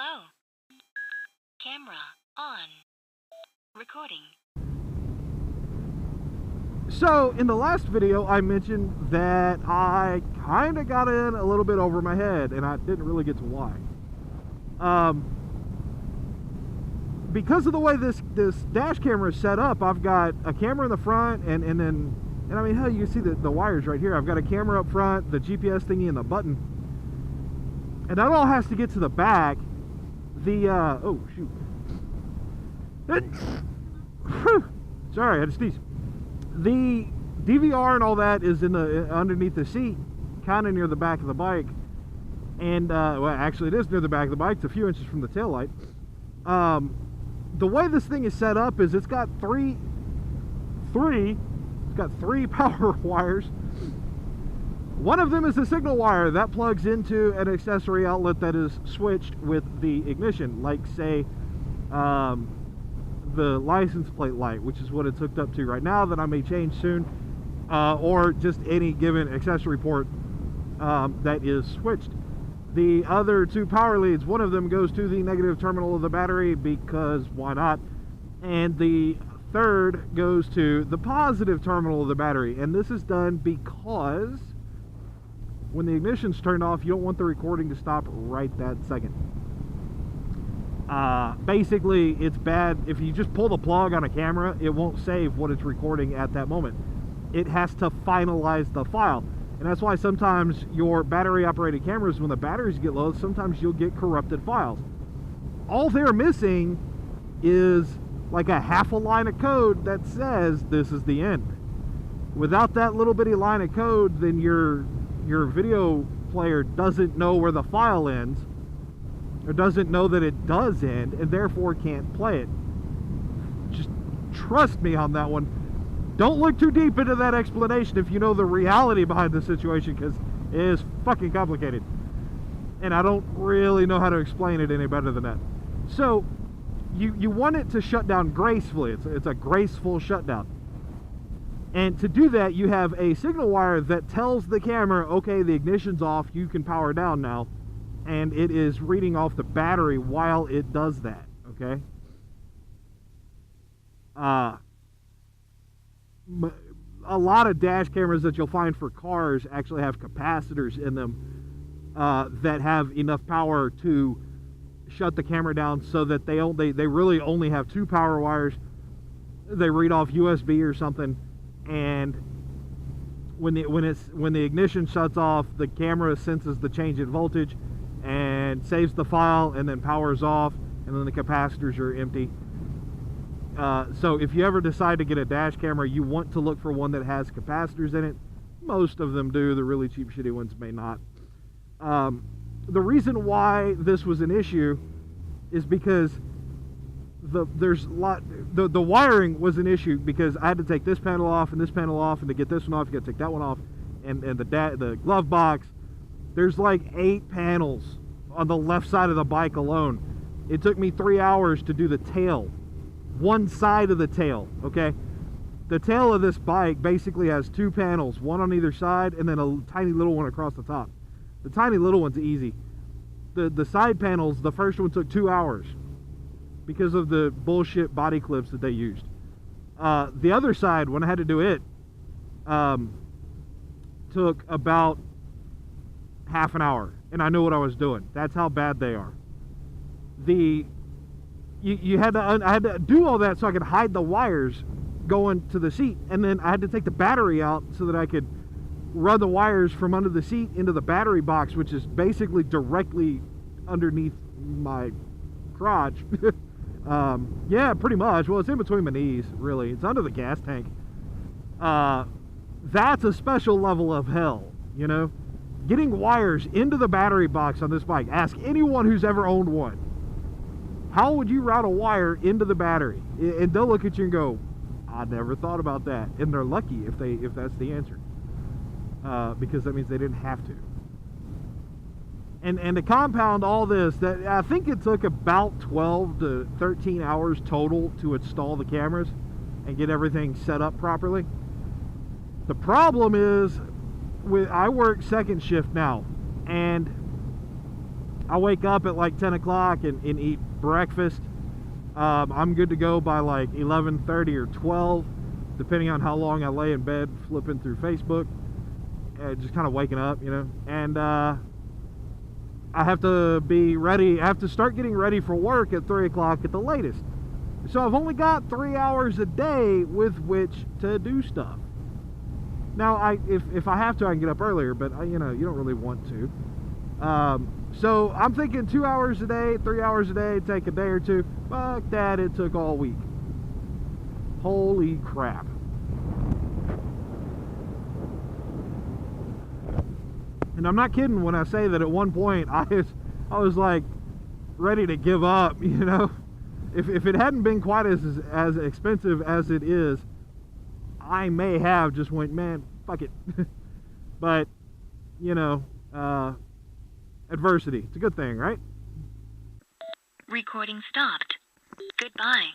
Hello. Camera on. Recording. So, in the last video, I mentioned that I kind of got in a little bit over my head, and I didn't really get to why. Because of the way this dash camera is set up, I've got a camera in the front, and I mean, hell, you can see the wires right here. I've got a camera up front, the GPS thingy, and the button. And that all has to get to the back. Oh, shoot. Sorry, I had to sneeze. The DVR and all that is in underneath the seat, kind of near the back of the bike. And, well, actually, it is near the back of the bike. It's a few inches from the taillight. The way this thing is set up is it's got three power wires. One of them is a signal wire that plugs into an accessory outlet that is switched with the ignition, like, say, the license plate light, which is what it's hooked up to right now, that I may change soon, or just any given accessory port that is switched. The other two power leads, one of them goes to the negative terminal of the battery, because why not, and the third goes to the positive terminal of the battery. And this is done because when the ignition's turned off, you don't want the recording to stop right that second. Basically, it's bad if you just pull the plug on a camera. It won't save what it's recording at that moment. It has to finalize the file. And that's why sometimes your battery operated cameras, when the batteries get low, sometimes you'll get corrupted files. All they're missing is like a half a line of code that says this is the end. Without that little bitty line of code, then your video player doesn't know where the file ends, or doesn't know that it does end, and therefore can't play it. Just trust me on that one. Don't look too deep into that explanation if you know the reality behind the situation, because it is fucking complicated. And I don't really know how to explain it any better than that. So, you want it to shut down gracefully. It's a graceful shutdown. And to do that, you have a signal wire that tells the camera, okay, the ignition's off, you can power down now. And it is reading off the battery while it does that, okay? A lot of dash cameras that you'll find for cars actually have capacitors in them that have enough power to shut the camera down, so that they really only have two power wires. They read off USB or something, and when the ignition shuts off, the camera senses the change in voltage and saves the file, and then powers off, and then the capacitors are empty. So if you ever decide to get a dash camera, you want to look for one that has capacitors in it. Most of them do. The really cheap, shitty ones may not. The reason why this was an issue is because the wiring was an issue, because I had to take this panel off and this panel off, and to get this one off, you got to take that one off, and the glove box. There's like 8 panels on the left side of the bike alone. It took me 3 hours to do the tail. One side of the tail, okay? The tail of this bike basically has 2 panels, one on either side, and then a tiny little one across the top. The tiny little one's easy. The side panels, the first one took 2 hours because of the bullshit body clips that they used. The other side, when I had to do it, took about half an hour, and I knew what I was doing. That's how bad they are. I had to do all that so I could hide the wires going to the seat, and then I had to take the battery out so that I could run the wires from under the seat into the battery box, which is basically directly underneath my crotch. Yeah, pretty much. Well, it's in between my knees, really. It's under the gas tank. That's a special level of hell, you know? Getting wires into the battery box on this bike. Ask anyone who's ever owned one. How would you route a wire into the battery? And they'll look at you and go, I never thought about that. And they're lucky if that's the answer. Because that means they didn't have to. And to compound all this, that I think it took about 12 to 13 hours total to install the cameras and get everything set up properly. The problem is, I work second shift now, and I wake up at like 10 o'clock and eat breakfast. I'm good to go by like 11:30 or 12, depending on how long I lay in bed flipping through Facebook, just kind of waking up, you know. And I have to be ready. I have to start getting ready for work at 3 o'clock at the latest. So I've only got 3 hours a day with which to do stuff. Now, if I have to, I can get up earlier, but you know, you don't really want to. So I'm thinking 2 hours a day, 3 hours a day, take a day or two. Fuck that, it took all week. Holy crap. And I'm not kidding when I say that at one point I was like ready to give up, you know. If it hadn't been quite as expensive as it is, I may have just went, man, fuck it. But, you know, adversity, it's a good thing, right? Recording stopped. Goodbye.